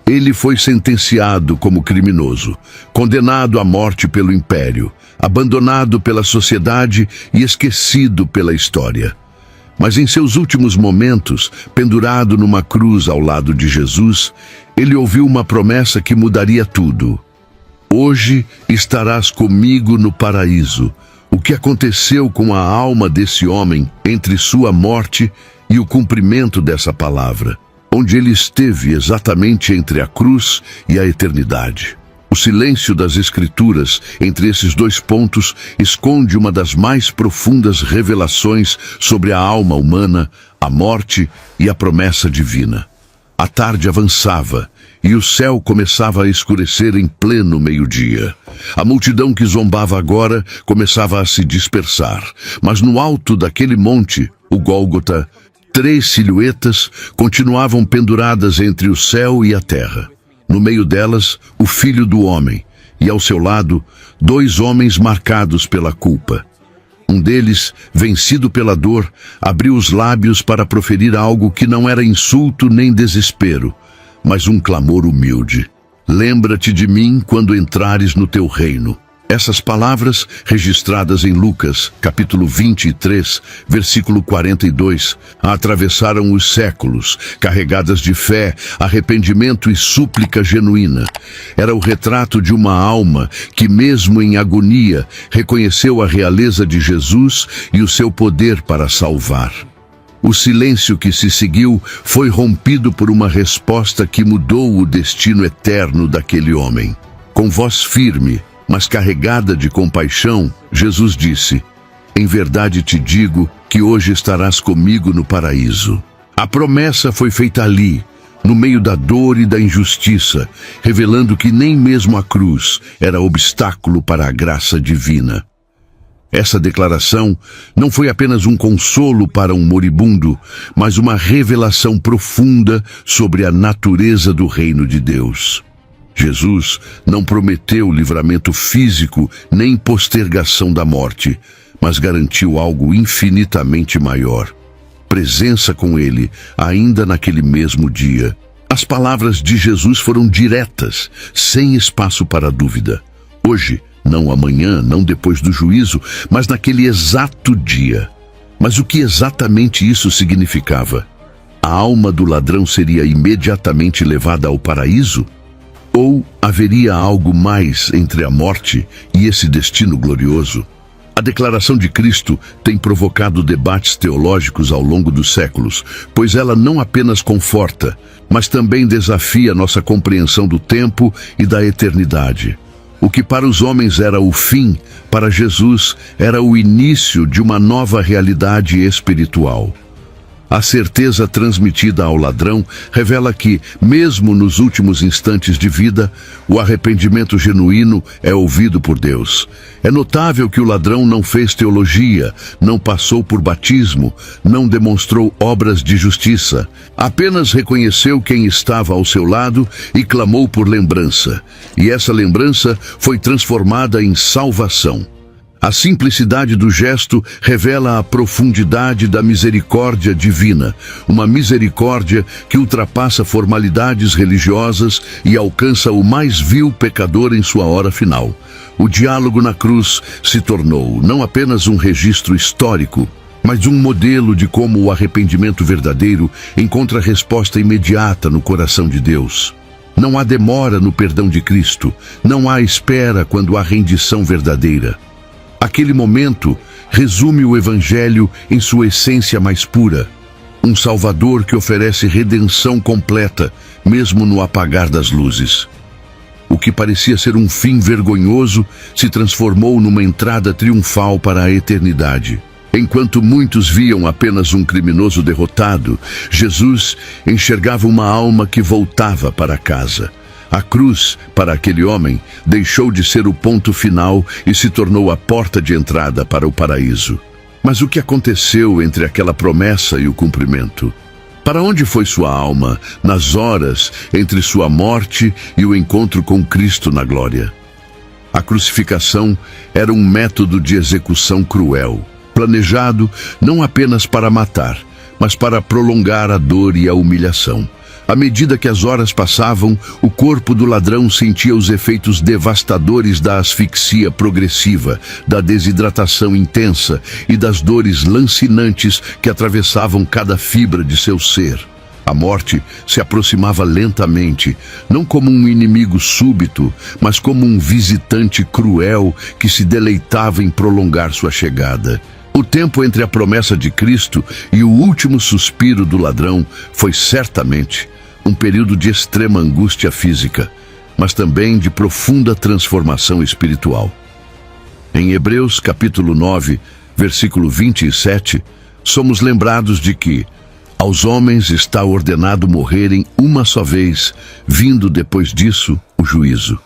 Ele foi sentenciado como criminoso, condenado à morte pelo império, abandonado pela sociedade e esquecido pela história. Mas em seus últimos momentos, pendurado numa cruz ao lado de Jesus, ele ouviu uma promessa que mudaria tudo. Hoje estarás comigo no paraíso. O que aconteceu com a alma desse homem entre sua morte e o cumprimento dessa palavra, onde ele esteve exatamente entre a cruz e a eternidade. O silêncio das Escrituras entre esses dois pontos esconde uma das mais profundas revelações sobre a alma humana, a morte e a promessa divina. A tarde avançava e o céu começava a escurecer em pleno meio-dia. A multidão que zombava agora começava a se dispersar, mas no alto daquele monte, o Gólgota, 3 silhuetas continuavam penduradas entre o céu e a terra. No meio delas, o Filho do Homem, e ao seu lado, 2 homens marcados pela culpa. Um deles, vencido pela dor, abriu os lábios para proferir algo que não era insulto nem desespero, mas um clamor humilde. Lembra-te de mim quando entrares no teu reino. Essas palavras, registradas em Lucas, capítulo 23, versículo 42, atravessaram os séculos, carregadas de fé, arrependimento e súplica genuína. Era o retrato de uma alma que, mesmo em agonia, reconheceu a realeza de Jesus e o seu poder para salvar. O silêncio que se seguiu foi rompido por uma resposta que mudou o destino eterno daquele homem. Com voz firme, mas carregada de compaixão, Jesus disse: em verdade te digo que hoje estarás comigo no paraíso. A promessa foi feita ali, no meio da dor e da injustiça, revelando que nem mesmo a cruz era obstáculo para a graça divina. Essa declaração não foi apenas um consolo para um moribundo, mas uma revelação profunda sobre a natureza do reino de Deus. Jesus não prometeu livramento físico nem postergação da morte, mas garantiu algo infinitamente maior: presença com ele, ainda naquele mesmo dia. As palavras de Jesus foram diretas, sem espaço para dúvida. Hoje, não amanhã, não depois do juízo, mas naquele exato dia. Mas o que exatamente isso significava? A alma do ladrão seria imediatamente levada ao paraíso? Ou haveria algo mais entre a morte e esse destino glorioso? A declaração de Cristo tem provocado debates teológicos ao longo dos séculos, pois ela não apenas conforta, mas também desafia nossa compreensão do tempo e da eternidade. O que para os homens era o fim, para Jesus era o início de uma nova realidade espiritual. A certeza transmitida ao ladrão revela que, mesmo nos últimos instantes de vida, o arrependimento genuíno é ouvido por Deus. É notável que o ladrão não fez teologia, não passou por batismo, não demonstrou obras de justiça. Apenas reconheceu quem estava ao seu lado e clamou por lembrança. E essa lembrança foi transformada em salvação. A simplicidade do gesto revela a profundidade da misericórdia divina, uma misericórdia que ultrapassa formalidades religiosas e alcança o mais vil pecador em sua hora final. O diálogo na cruz se tornou não apenas um registro histórico, mas um modelo de como o arrependimento verdadeiro encontra resposta imediata no coração de Deus. Não há demora no perdão de Cristo, não há espera quando há rendição verdadeira. Aquele momento resume o Evangelho em sua essência mais pura. Um Salvador que oferece redenção completa, mesmo no apagar das luzes. O que parecia ser um fim vergonhoso se transformou numa entrada triunfal para a eternidade. Enquanto muitos viam apenas um criminoso derrotado, Jesus enxergava uma alma que voltava para casa. A cruz, para aquele homem, deixou de ser o ponto final e se tornou a porta de entrada para o paraíso. Mas o que aconteceu entre aquela promessa e o cumprimento? Para onde foi sua alma nas horas entre sua morte e o encontro com Cristo na glória? A crucificação era um método de execução cruel, planejado não apenas para matar, mas para prolongar a dor e a humilhação. À medida que as horas passavam, o corpo do ladrão sentia os efeitos devastadores da asfixia progressiva, da desidratação intensa e das dores lancinantes que atravessavam cada fibra de seu ser. A morte se aproximava lentamente, não como um inimigo súbito, mas como um visitante cruel que se deleitava em prolongar sua chegada. O tempo entre a promessa de Cristo e o último suspiro do ladrão foi certamente um período de extrema angústia física, mas também de profunda transformação espiritual. Em Hebreus capítulo 9, versículo 27, somos lembrados de que aos homens está ordenado morrerem uma só vez, vindo depois disso o juízo.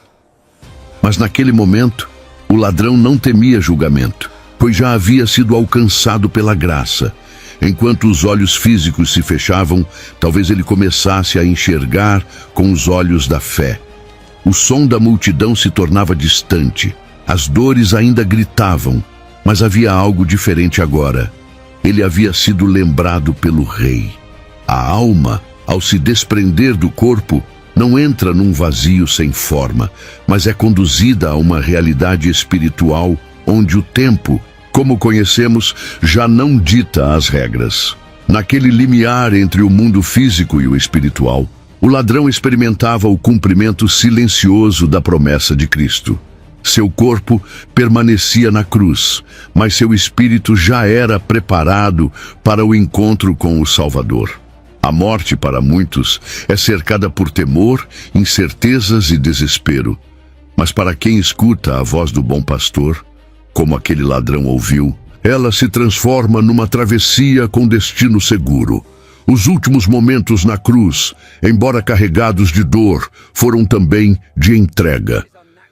Mas naquele momento, o ladrão não temia julgamento, pois já havia sido alcançado pela graça. Enquanto os olhos físicos se fechavam, talvez ele começasse a enxergar com os olhos da fé. O som da multidão se tornava distante. As dores ainda gritavam, mas havia algo diferente agora. Ele havia sido lembrado pelo Rei. A alma, ao se desprender do corpo, não entra num vazio sem forma, mas é conduzida a uma realidade espiritual onde o tempo, como conhecemos, já não dita as regras. Naquele limiar entre o mundo físico e o espiritual, o ladrão experimentava o cumprimento silencioso da promessa de Cristo. Seu corpo permanecia na cruz, mas seu espírito já era preparado para o encontro com o Salvador. A morte, para muitos, é cercada por temor, incertezas e desespero. Mas para quem escuta a voz do bom pastor, como aquele ladrão ouviu, ela se transforma numa travessia com destino seguro. Os últimos momentos na cruz, embora carregados de dor, foram também de entrega.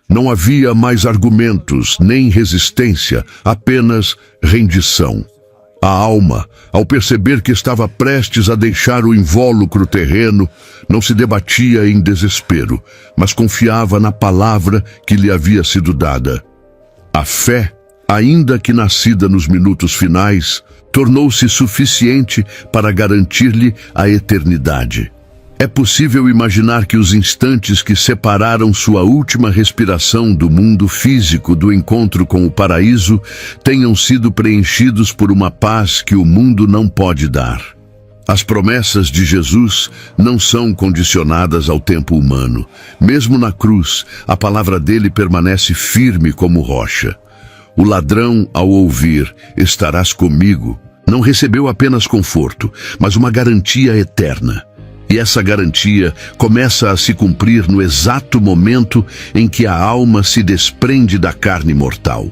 Não havia mais argumentos, nem resistência, apenas rendição. A alma, ao perceber que estava prestes a deixar o invólucro terreno, não se debatia em desespero, mas confiava na palavra que lhe havia sido dada. A fé, ainda que nascida nos minutos finais, tornou-se suficiente para garantir-lhe a eternidade. É possível imaginar que os instantes que separaram sua última respiração do mundo físico do encontro com o paraíso tenham sido preenchidos por uma paz que o mundo não pode dar. As promessas de Jesus não são condicionadas ao tempo humano. Mesmo na cruz, a palavra dele permanece firme como rocha. O ladrão, ao ouvir, "estarás comigo", não recebeu apenas conforto, mas uma garantia eterna. E essa garantia começa a se cumprir no exato momento em que a alma se desprende da carne mortal.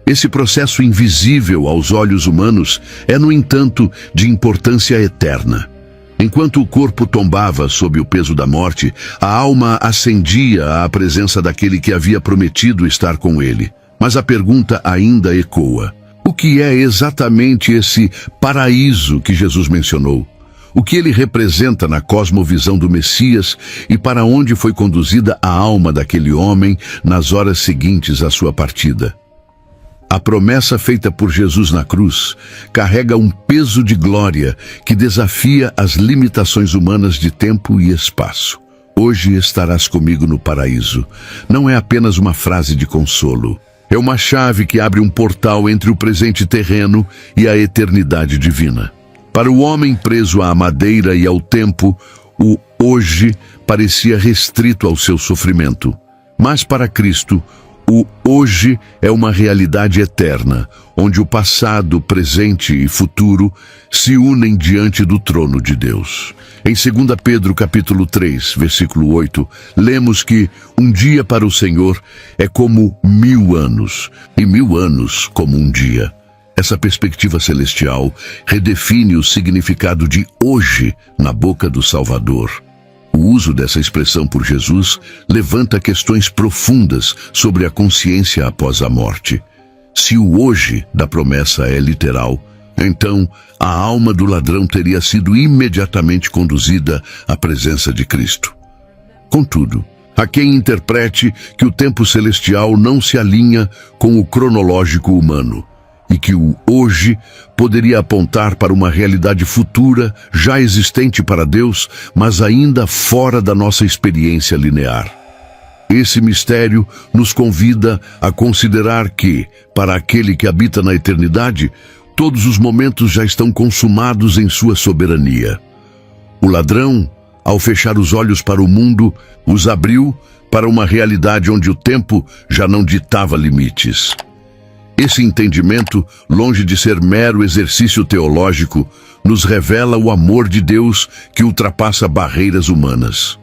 Esse processo invisível aos olhos humanos é, no entanto, de importância eterna. Enquanto o corpo tombava sob o peso da morte, a alma ascendia à presença daquele que havia prometido estar com ele. Mas a pergunta ainda ecoa: o que é exatamente esse paraíso que Jesus mencionou? O que ele representa na cosmovisão do Messias e para onde foi conduzida a alma daquele homem nas horas seguintes à sua partida? A promessa feita por Jesus na cruz carrega um peso de glória que desafia as limitações humanas de tempo e espaço. "Hoje estarás comigo no paraíso" não é apenas uma frase de consolo. É uma chave que abre um portal entre o presente terreno e a eternidade divina. Para o homem preso à madeira e ao tempo, o hoje parecia restrito ao seu sofrimento. Mas para Cristo, o hoje é uma realidade eterna, onde o passado, presente e futuro se unem diante do trono de Deus. Em 2 Pedro capítulo 3, versículo 8, lemos que um dia para o Senhor é como 1000 anos, e 1000 anos como um dia. Essa perspectiva celestial redefine o significado de hoje na boca do Salvador. O uso dessa expressão por Jesus levanta questões profundas sobre a consciência após a morte. Se o hoje da promessa é literal, então a alma do ladrão teria sido imediatamente conduzida à presença de Cristo. Contudo, há quem interprete que o tempo celestial não se alinha com o cronológico humano. e que o hoje poderia apontar para uma realidade futura, já existente para Deus, mas ainda fora da nossa experiência linear. Esse mistério nos convida a considerar que, para aquele que habita na eternidade, todos os momentos já estão consumados em sua soberania. O ladrão, ao fechar os olhos para o mundo, os abriu para uma realidade onde o tempo já não ditava limites. Esse entendimento, longe de ser mero exercício teológico, nos revela o amor de Deus que ultrapassa barreiras humanas.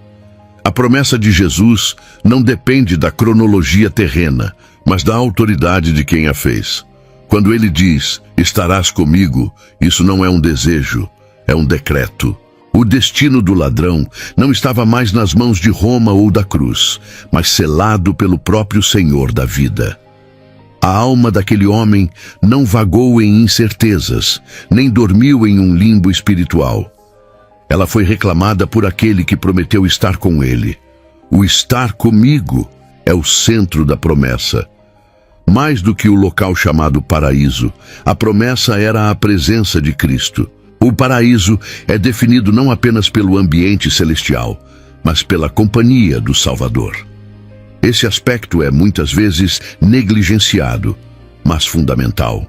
A promessa de Jesus não depende da cronologia terrena, mas da autoridade de quem a fez. Quando ele diz, estarás comigo, isso não é um desejo, é um decreto. O destino do ladrão não estava mais nas mãos de Roma ou da cruz, mas selado pelo próprio Senhor da vida. A alma daquele homem não vagou em incertezas, nem dormiu em um limbo espiritual. Ela foi reclamada por aquele que prometeu estar com ele. O estar comigo é o centro da promessa. Mais do que o local chamado paraíso, a promessa era a presença de Cristo. O paraíso é definido não apenas pelo ambiente celestial, mas pela companhia do Salvador. Esse aspecto é muitas vezes negligenciado, mas fundamental.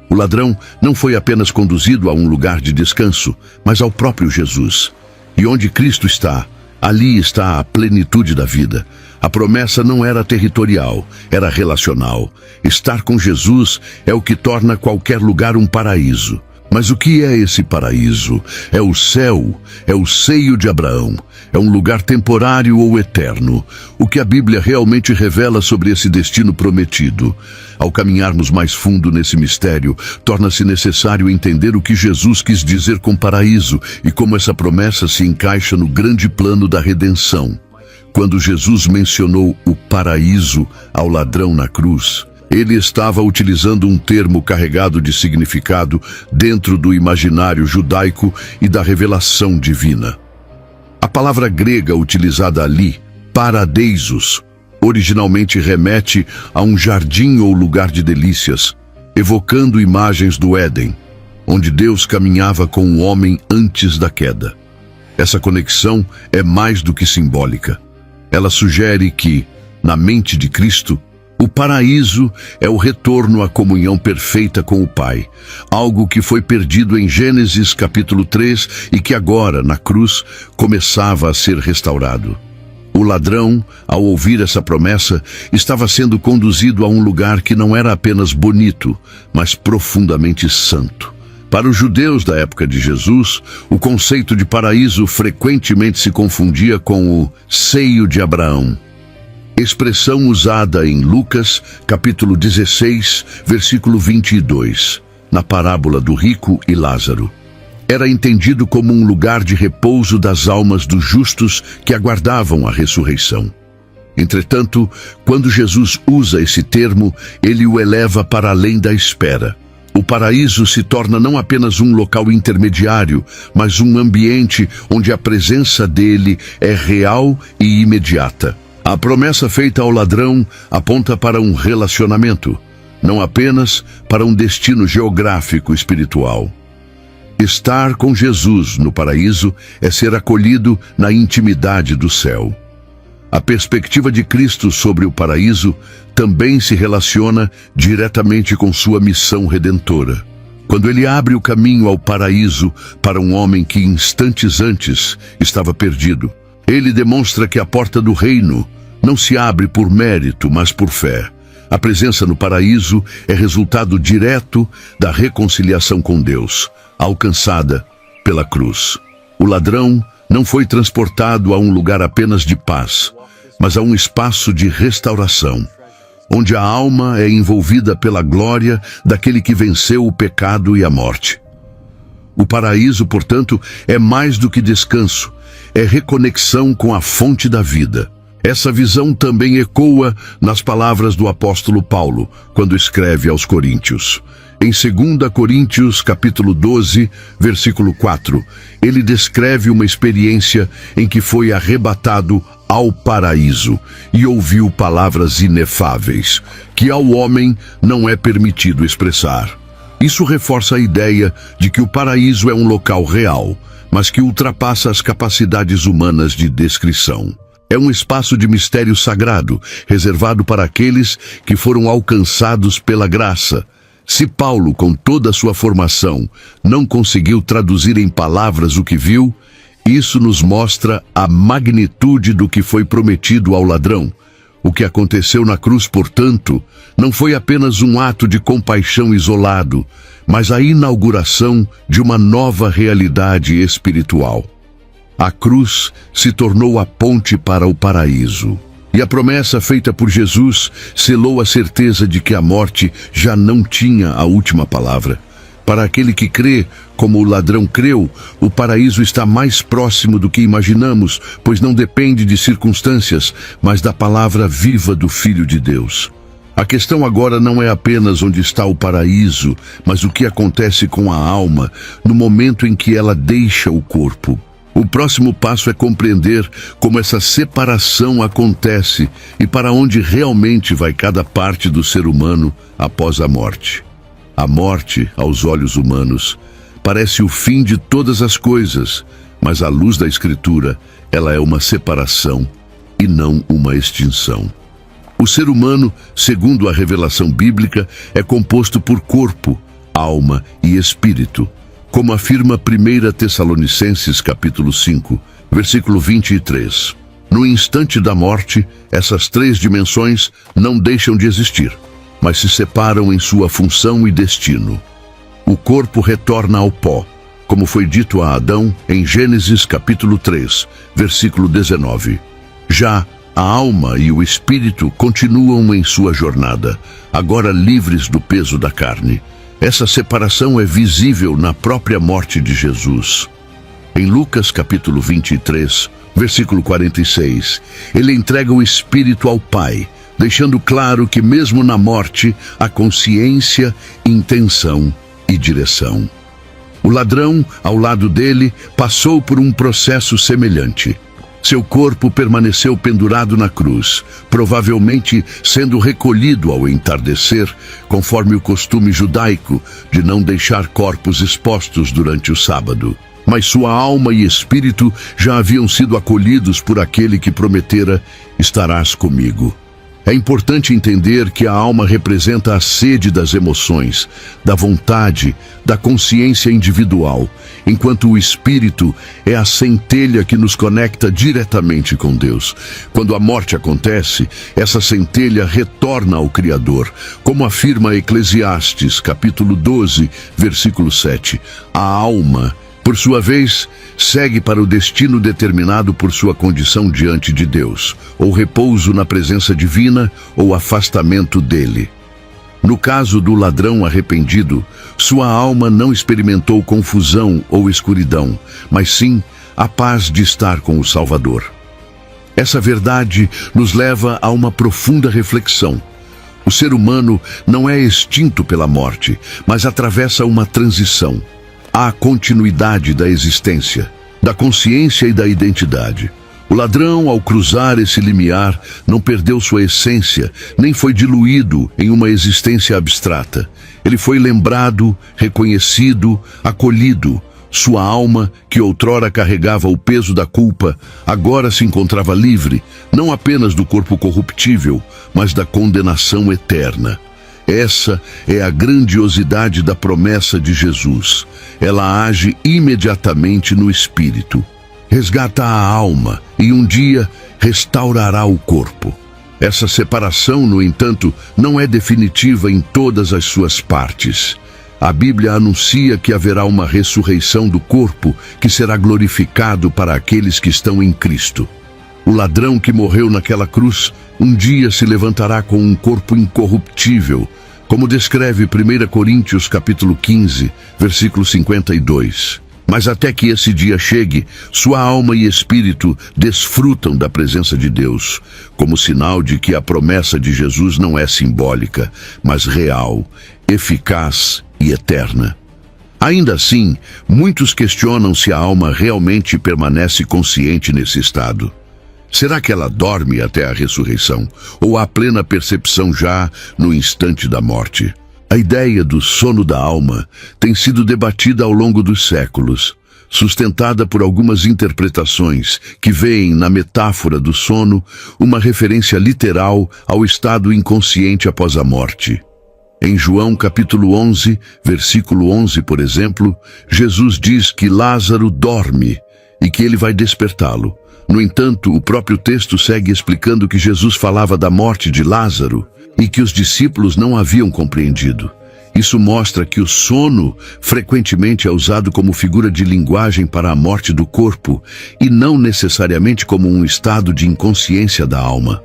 O ladrão não foi apenas conduzido a um lugar de descanso, mas ao próprio Jesus. E onde Cristo está, ali está a plenitude da vida. A promessa não era territorial, era relacional. Estar com Jesus é o que torna qualquer lugar um paraíso. Mas o que é esse paraíso? É o céu, é o seio de Abraão, é um lugar temporário ou eterno. O que a Bíblia realmente revela sobre esse destino prometido? Ao caminharmos mais fundo nesse mistério, torna-se necessário entender o que Jesus quis dizer com paraíso e como essa promessa se encaixa no grande plano da redenção. Quando Jesus mencionou o paraíso ao ladrão na cruz, ele estava utilizando um termo carregado de significado dentro do imaginário judaico e da revelação divina. A palavra grega utilizada ali, paradeisos, originalmente remete a um jardim ou lugar de delícias, evocando imagens do Éden, onde Deus caminhava com o homem antes da queda. Essa conexão é mais do que simbólica. Ela sugere que, na mente de Cristo, o paraíso é o retorno à comunhão perfeita com o Pai, algo que foi perdido em Gênesis capítulo 3 e que agora, na cruz, começava a ser restaurado. O ladrão, ao ouvir essa promessa, estava sendo conduzido a um lugar que não era apenas bonito, mas profundamente santo. Para os judeus da época de Jesus, o conceito de paraíso frequentemente se confundia com o seio de Abraão, expressão usada em Lucas, capítulo 16, versículo 22, na parábola do rico e Lázaro. Era entendido como um lugar de repouso das almas dos justos que aguardavam a ressurreição. Entretanto, quando Jesus usa esse termo, ele o eleva para além da espera. O paraíso se torna não apenas um local intermediário, mas um ambiente onde a presença dele é real e imediata. A promessa feita ao ladrão aponta para um relacionamento, não apenas para um destino geográfico espiritual. Estar com Jesus no paraíso é ser acolhido na intimidade do céu. A perspectiva de Cristo sobre o paraíso também se relaciona diretamente com sua missão redentora. Quando ele abre o caminho ao paraíso para um homem que instantes antes estava perdido, ele demonstra que a porta do reino não se abre por mérito, mas por fé. A presença no paraíso é resultado direto da reconciliação com Deus, alcançada pela cruz. O ladrão não foi transportado a um lugar apenas de paz, mas a um espaço de restauração, onde a alma é envolvida pela glória daquele que venceu o pecado e a morte. O paraíso, portanto, é mais do que descanso, é reconexão com a fonte da vida. Essa visão também ecoa nas palavras do apóstolo Paulo, quando escreve aos Coríntios: Em 2 Coríntios, capítulo 12, versículo 4, ele descreve uma experiência em que foi arrebatado ao paraíso e ouviu palavras inefáveis, que ao homem não é permitido expressar. Isso reforça a ideia de que o paraíso é um local real, mas que ultrapassa as capacidades humanas de descrição. É um espaço de mistério sagrado, reservado para aqueles que foram alcançados pela graça. Se Paulo, com toda a sua formação, não conseguiu traduzir em palavras o que viu, isso nos mostra a magnitude do que foi prometido ao ladrão. O que aconteceu na cruz, portanto, não foi apenas um ato de compaixão isolado, mas a inauguração de uma nova realidade espiritual. A cruz se tornou a ponte para o paraíso. E a promessa feita por Jesus selou a certeza de que a morte já não tinha a última palavra. Para aquele que crê, como o ladrão creu, o paraíso está mais próximo do que imaginamos, pois não depende de circunstâncias, mas da palavra viva do Filho de Deus. A questão agora não é apenas onde está o paraíso, mas o que acontece com a alma no momento em que ela deixa o corpo. O próximo passo é compreender como essa separação acontece e para onde realmente vai cada parte do ser humano após a morte. A morte, aos olhos humanos, parece o fim de todas as coisas, mas à luz da Escritura, ela é uma separação e não uma extinção. O ser humano, segundo a revelação bíblica, é composto por corpo, alma e espírito, como afirma 1 Tessalonicenses capítulo 5, versículo 23. No instante da morte, essas três dimensões não deixam de existir, mas se separam em sua função e destino. O corpo retorna ao pó, como foi dito a Adão em Gênesis capítulo 3, versículo 19. Já a alma e o espírito continuam em sua jornada, agora livres do peso da carne. Essa separação é visível na própria morte de Jesus. Em Lucas capítulo 23, versículo 46, ele entrega o espírito ao Pai, deixando claro que mesmo na morte há consciência, intenção e direção. O ladrão, ao lado dele, passou por um processo semelhante. Seu corpo permaneceu pendurado na cruz, provavelmente sendo recolhido ao entardecer, conforme o costume judaico de não deixar corpos expostos durante o sábado. Mas sua alma e espírito já haviam sido acolhidos por aquele que prometera: estarás comigo. É importante entender que a alma representa a sede das emoções, da vontade, da consciência individual, enquanto o espírito é a centelha que nos conecta diretamente com Deus. Quando a morte acontece, essa centelha retorna ao Criador, como afirma Eclesiastes, capítulo 12, versículo 7. A alma, por sua vez, segue para o destino determinado por sua condição diante de Deus, ou repouso na presença divina, ou afastamento dele. No caso do ladrão arrependido, sua alma não experimentou confusão ou escuridão, mas sim a paz de estar com o Salvador. Essa verdade nos leva a uma profunda reflexão. O ser humano não é extinto pela morte, mas atravessa uma transição. Há continuidade da existência, da consciência e da identidade. O ladrão, ao cruzar esse limiar, não perdeu sua essência, nem foi diluído em uma existência abstrata. Ele foi lembrado, reconhecido, acolhido. Sua alma, que outrora carregava o peso da culpa, agora se encontrava livre, não apenas do corpo corruptível, mas da condenação eterna. Essa é a grandiosidade da promessa de Jesus. Ela age imediatamente no espírito, resgata a alma e um dia restaurará o corpo. Essa separação, no entanto, não é definitiva em todas as suas partes. A Bíblia anuncia que haverá uma ressurreição do corpo que será glorificado para aqueles que estão em Cristo. O ladrão que morreu naquela cruz um dia se levantará com um corpo incorruptível, como descreve 1 Coríntios capítulo 15, versículo 52. Mas até que esse dia chegue, sua alma e espírito desfrutam da presença de Deus, como sinal de que a promessa de Jesus não é simbólica, mas real, eficaz e eterna. Ainda assim, muitos questionam se a alma realmente permanece consciente nesse estado. Será que ela dorme até a ressurreição, ou há plena percepção já no instante da morte? A ideia do sono da alma tem sido debatida ao longo dos séculos, sustentada por algumas interpretações que veem na metáfora do sono uma referência literal ao estado inconsciente após a morte. Em João capítulo 11, versículo 11, por exemplo, Jesus diz que Lázaro dorme e que ele vai despertá-lo. No entanto, o próprio texto segue explicando que Jesus falava da morte de Lázaro e que os discípulos não haviam compreendido. Isso mostra que o sono frequentemente é usado como figura de linguagem para a morte do corpo e não necessariamente como um estado de inconsciência da alma.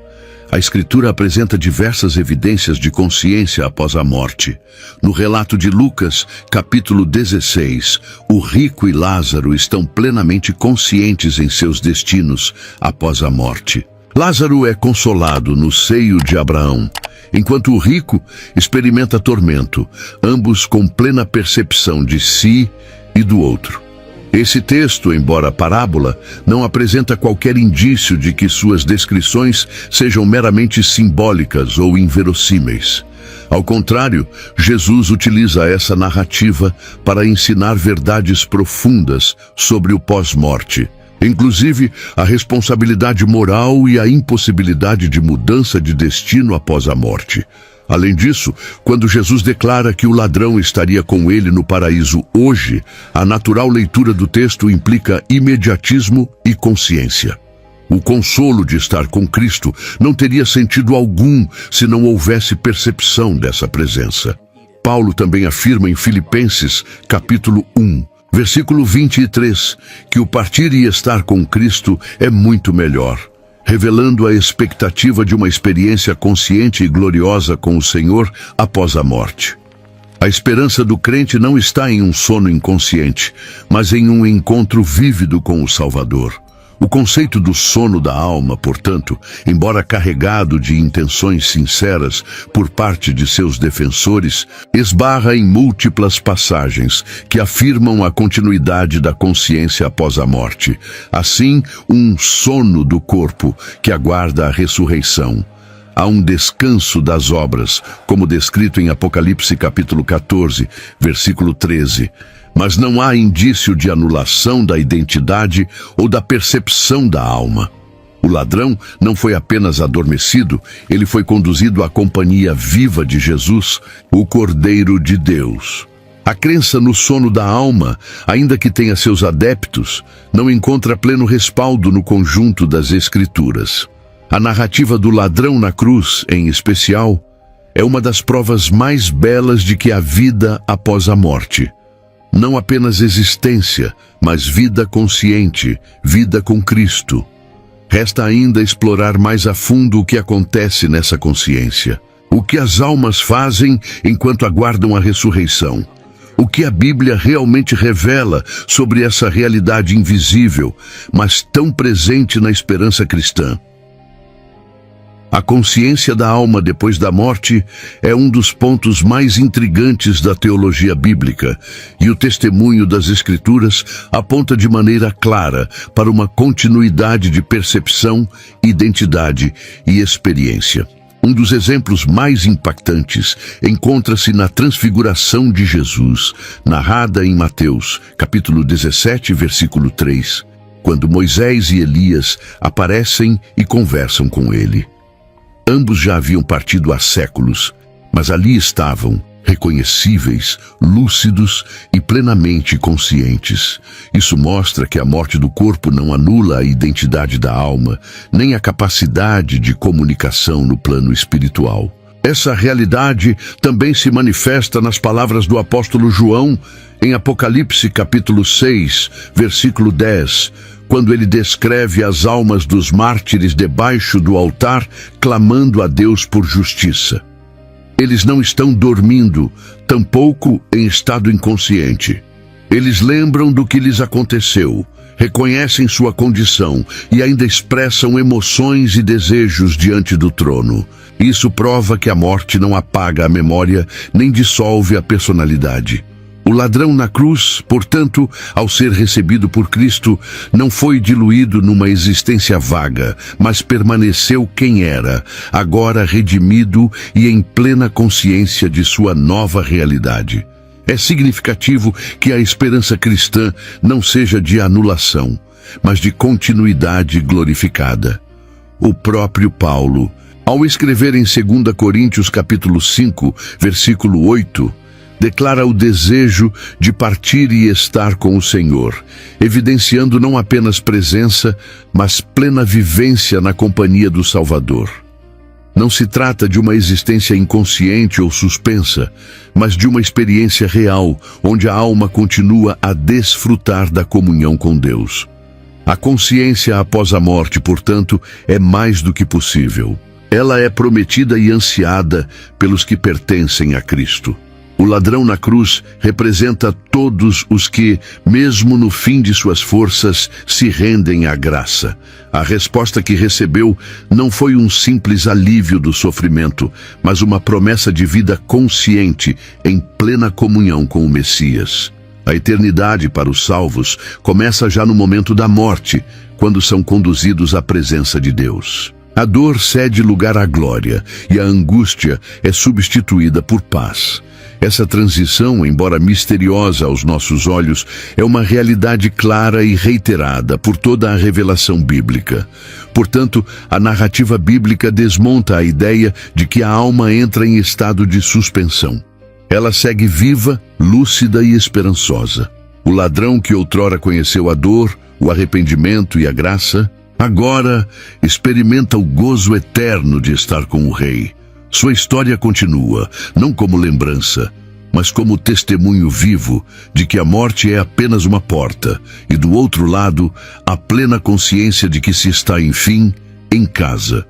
A Escritura apresenta diversas evidências de consciência após a morte. No relato de Lucas, capítulo 16, o rico e Lázaro estão plenamente conscientes em seus destinos após a morte. Lázaro é consolado no seio de Abraão, enquanto o rico experimenta tormento, ambos com plena percepção de si e do outro. Esse texto, embora parábola, não apresenta qualquer indício de que suas descrições sejam meramente simbólicas ou inverossímeis. Ao contrário, Jesus utiliza essa narrativa para ensinar verdades profundas sobre o pós-morte, inclusive a responsabilidade moral e a impossibilidade de mudança de destino após a morte. Além disso, quando Jesus declara que o ladrão estaria com ele no paraíso hoje, a natural leitura do texto implica imediatismo e consciência. O consolo de estar com Cristo não teria sentido algum se não houvesse percepção dessa presença. Paulo também afirma em Filipenses, capítulo 1, versículo 23, que o partir e estar com Cristo é muito melhor, revelando a expectativa de uma experiência consciente e gloriosa com o Senhor após a morte. A esperança do crente não está em um sono inconsciente, mas em um encontro vívido com o Salvador. O conceito do sono da alma, portanto, embora carregado de intenções sinceras por parte de seus defensores, esbarra em múltiplas passagens que afirmam a continuidade da consciência após a morte. Assim, um sono do corpo que aguarda a ressurreição. Há um descanso das obras, como descrito em Apocalipse capítulo 14, versículo 13. Mas não há indício de anulação da identidade ou da percepção da alma. O ladrão não foi apenas adormecido, ele foi conduzido à companhia viva de Jesus, o Cordeiro de Deus. A crença no sono da alma, ainda que tenha seus adeptos, não encontra pleno respaldo no conjunto das Escrituras. A narrativa do ladrão na cruz, em especial, é uma das provas mais belas de que há vida após a morte. Não apenas existência, mas vida consciente, vida com Cristo. Resta ainda explorar mais a fundo o que acontece nessa consciência. O que as almas fazem enquanto aguardam a ressurreição. O que a Bíblia realmente revela sobre essa realidade invisível, mas tão presente na esperança cristã. A consciência da alma depois da morte é um dos pontos mais intrigantes da teologia bíblica, e o testemunho das Escrituras aponta de maneira clara para uma continuidade de percepção, identidade e experiência. Um dos exemplos mais impactantes encontra-se na transfiguração de Jesus, narrada em Mateus, capítulo 17, versículo 3, quando Moisés e Elias aparecem e conversam com ele. Ambos já haviam partido há séculos, mas ali estavam, reconhecíveis, lúcidos e plenamente conscientes. Isso mostra que a morte do corpo não anula a identidade da alma, nem a capacidade de comunicação no plano espiritual. Essa realidade também se manifesta nas palavras do apóstolo João, em Apocalipse capítulo 6, versículo 10, quando ele descreve as almas dos mártires debaixo do altar, clamando a Deus por justiça. Eles não estão dormindo, tampouco em estado inconsciente. Eles lembram do que lhes aconteceu, reconhecem sua condição e ainda expressam emoções e desejos diante do trono. Isso prova que a morte não apaga a memória nem dissolve a personalidade. O ladrão na cruz, portanto, ao ser recebido por Cristo, não foi diluído numa existência vaga, mas permaneceu quem era, agora redimido e em plena consciência de sua nova realidade. É significativo que a esperança cristã não seja de anulação, mas de continuidade glorificada. O próprio Paulo, ao escrever em 2 Coríntios capítulo 5, versículo 8, declara o desejo de partir e estar com o Senhor, evidenciando não apenas presença, mas plena vivência na companhia do Salvador. Não se trata de uma existência inconsciente ou suspensa, mas de uma experiência real, onde a alma continua a desfrutar da comunhão com Deus. A consciência após a morte, portanto, é mais do que possível. Ela é prometida e ansiada pelos que pertencem a Cristo. O ladrão na cruz representa todos os que, mesmo no fim de suas forças, se rendem à graça. A resposta que recebeu não foi um simples alívio do sofrimento, mas uma promessa de vida consciente, em plena comunhão com o Messias. A eternidade para os salvos começa já no momento da morte, quando são conduzidos à presença de Deus. A dor cede lugar à glória e a angústia é substituída por paz. Essa transição, embora misteriosa aos nossos olhos, é uma realidade clara e reiterada por toda a revelação bíblica. Portanto, a narrativa bíblica desmonta a ideia de que a alma entra em estado de suspensão. Ela segue viva, lúcida e esperançosa. O ladrão que outrora conheceu a dor, o arrependimento e a graça, agora experimenta o gozo eterno de estar com o Rei. Sua história continua, não como lembrança, mas como testemunho vivo de que a morte é apenas uma porta e, do outro lado, a plena consciência de que se está, enfim, em casa.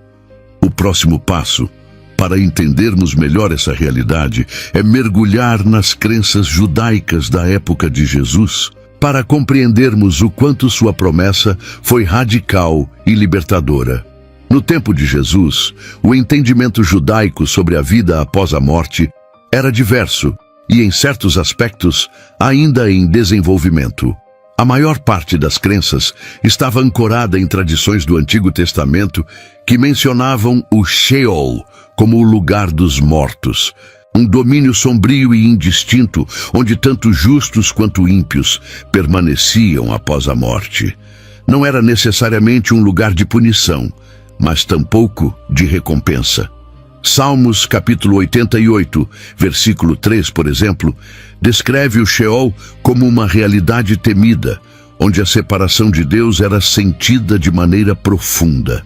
O próximo passo, para entendermos melhor essa realidade, é mergulhar nas crenças judaicas da época de Jesus, para compreendermos o quanto sua promessa foi radical e libertadora. No tempo de Jesus, o entendimento judaico sobre a vida após a morte era diverso e, em certos aspectos, ainda em desenvolvimento. A maior parte das crenças estava ancorada em tradições do Antigo Testamento que mencionavam o Sheol como o lugar dos mortos, um domínio sombrio e indistinto onde tanto justos quanto ímpios permaneciam após a morte. Não era necessariamente um lugar de punição, mas tampouco de recompensa. Salmos capítulo 88, versículo 3, por exemplo, descreve o Sheol como uma realidade temida, onde a separação de Deus era sentida de maneira profunda.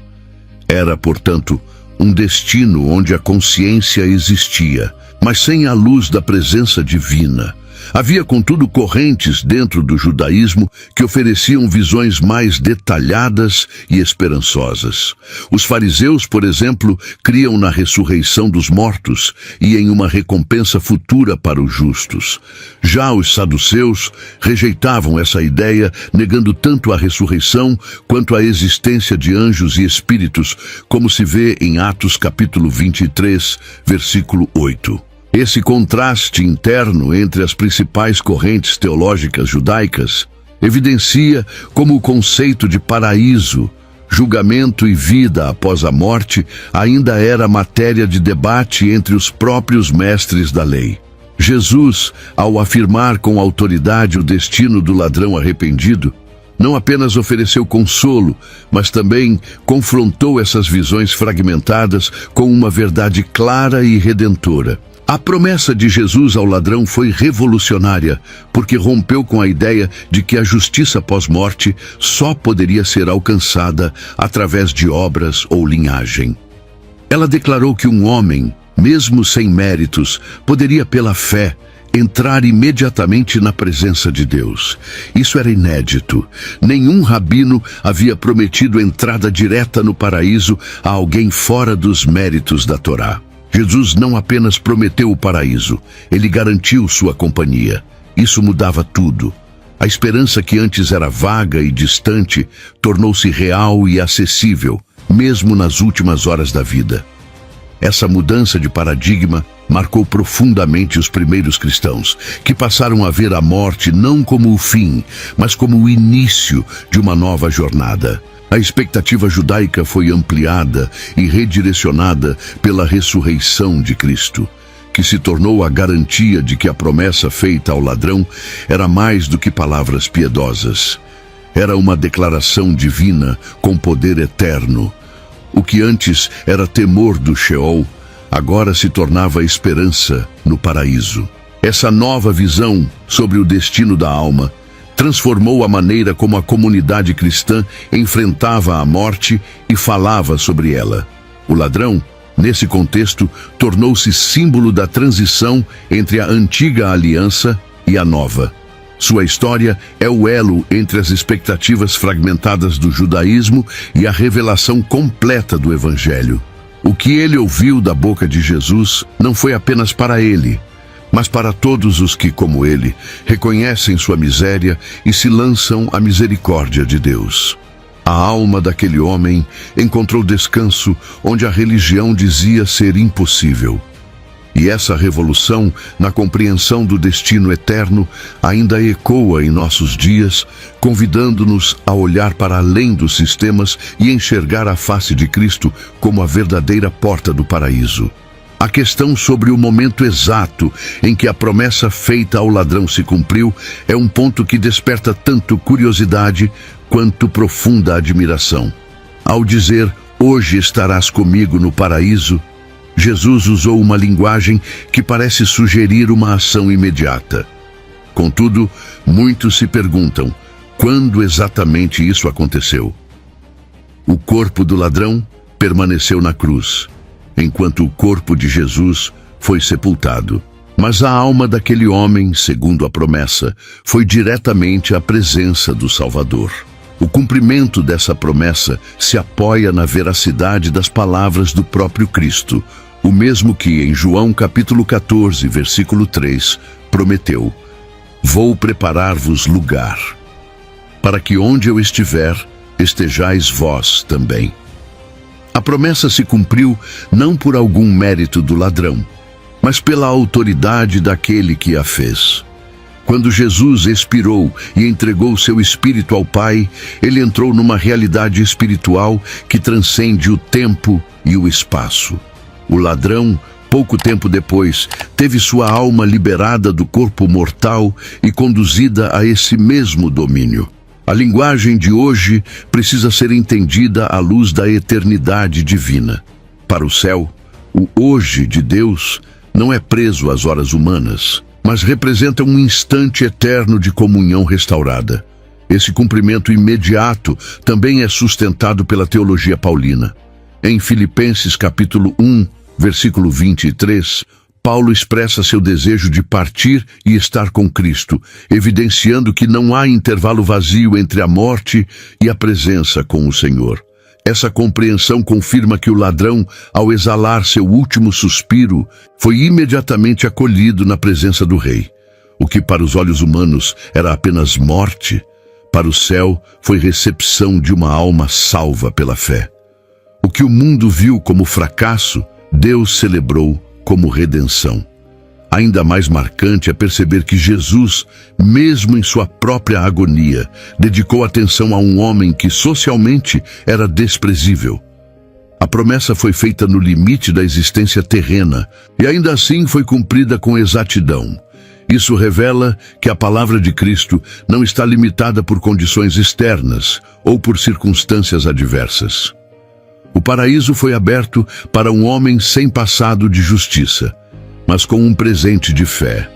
Era, portanto, um destino onde a consciência existia, mas sem a luz da presença divina. Havia, contudo, correntes dentro do judaísmo que ofereciam visões mais detalhadas e esperançosas. Os fariseus, por exemplo, criam na ressurreição dos mortos e em uma recompensa futura para os justos. Já os saduceus rejeitavam essa ideia, negando tanto a ressurreição quanto a existência de anjos e espíritos, como se vê em Atos capítulo 23, versículo 8. Esse contraste interno entre as principais correntes teológicas judaicas evidencia como o conceito de paraíso, julgamento e vida após a morte ainda era matéria de debate entre os próprios mestres da lei. Jesus, ao afirmar com autoridade o destino do ladrão arrependido, não apenas ofereceu consolo, mas também confrontou essas visões fragmentadas com uma verdade clara e redentora. A promessa de Jesus ao ladrão foi revolucionária, porque rompeu com a ideia de que a justiça pós-morte só poderia ser alcançada através de obras ou linhagem. Ela declarou que um homem, mesmo sem méritos, poderia, pela fé, entrar imediatamente na presença de Deus. Isso era inédito. Nenhum rabino havia prometido entrada direta no paraíso a alguém fora dos méritos da Torá. Jesus não apenas prometeu o paraíso, ele garantiu sua companhia. Isso mudava tudo. A esperança que antes era vaga e distante tornou-se real e acessível, mesmo nas últimas horas da vida. Essa mudança de paradigma marcou profundamente os primeiros cristãos, que passaram a ver a morte não como o fim, mas como o início de uma nova jornada. A expectativa judaica foi ampliada e redirecionada pela ressurreição de Cristo, que se tornou a garantia de que a promessa feita ao ladrão era mais do que palavras piedosas. Era uma declaração divina com poder eterno. O que antes era temor do Sheol, agora se tornava esperança no paraíso. Essa nova visão sobre o destino da alma transformou a maneira como a comunidade cristã enfrentava a morte e falava sobre ela. O ladrão, nesse contexto, tornou-se símbolo da transição entre a antiga aliança e a nova. Sua história é o elo entre as expectativas fragmentadas do judaísmo e a revelação completa do Evangelho. O que ele ouviu da boca de Jesus não foi apenas para ele, mas para todos os que, como ele, reconhecem sua miséria e se lançam à misericórdia de Deus. A alma daquele homem encontrou descanso onde a religião dizia ser impossível. E essa revolução na compreensão do destino eterno ainda ecoa em nossos dias, convidando-nos a olhar para além dos sistemas e enxergar a face de Cristo como a verdadeira porta do paraíso. A questão sobre o momento exato em que a promessa feita ao ladrão se cumpriu é um ponto que desperta tanto curiosidade quanto profunda admiração. Ao dizer, "Hoje estarás comigo no paraíso", Jesus usou uma linguagem que parece sugerir uma ação imediata. Contudo, muitos se perguntam, quando exatamente isso aconteceu? O corpo do ladrão permaneceu na cruz, enquanto o corpo de Jesus foi sepultado. Mas a alma daquele homem, segundo a promessa, foi diretamente à presença do Salvador. O cumprimento dessa promessa se apoia na veracidade das palavras do próprio Cristo, o mesmo que em João capítulo 14, versículo 3, prometeu: "Vou preparar-vos lugar, para que onde eu estiver, estejais vós também." A promessa se cumpriu não por algum mérito do ladrão, mas pela autoridade daquele que a fez. Quando Jesus expirou e entregou seu espírito ao Pai, ele entrou numa realidade espiritual que transcende o tempo e o espaço. O ladrão, pouco tempo depois, teve sua alma liberada do corpo mortal e conduzida a esse mesmo domínio. A linguagem de hoje precisa ser entendida à luz da eternidade divina. Para o céu, o hoje de Deus não é preso às horas humanas, mas representa um instante eterno de comunhão restaurada. Esse cumprimento imediato também é sustentado pela teologia paulina. Em Filipenses capítulo 1, versículo 23, Paulo expressa seu desejo de partir e estar com Cristo, evidenciando que não há intervalo vazio entre a morte e a presença com o Senhor. Essa compreensão confirma que o ladrão, ao exalar seu último suspiro, foi imediatamente acolhido na presença do Rei. O que para os olhos humanos era apenas morte, para o céu foi recepção de uma alma salva pela fé. O que o mundo viu como fracasso, Deus celebrou como redenção. Ainda mais marcante é perceber que Jesus, mesmo em sua própria agonia, dedicou atenção a um homem que socialmente era desprezível. A promessa foi feita no limite da existência terrena e ainda assim foi cumprida com exatidão. Isso revela que a palavra de Cristo não está limitada por condições externas ou por circunstâncias adversas. O paraíso foi aberto para um homem sem passado de justiça, mas com um presente de fé.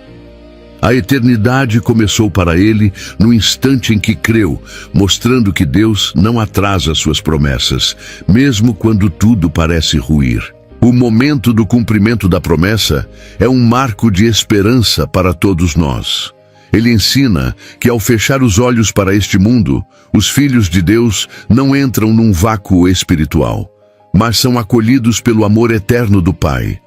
A eternidade começou para ele no instante em que creu, mostrando que Deus não atrasa suas promessas, mesmo quando tudo parece ruir. O momento do cumprimento da promessa é um marco de esperança para todos nós. Ele ensina que ao fechar os olhos para este mundo, os filhos de Deus não entram num vácuo espiritual, mas são acolhidos pelo amor eterno do Pai.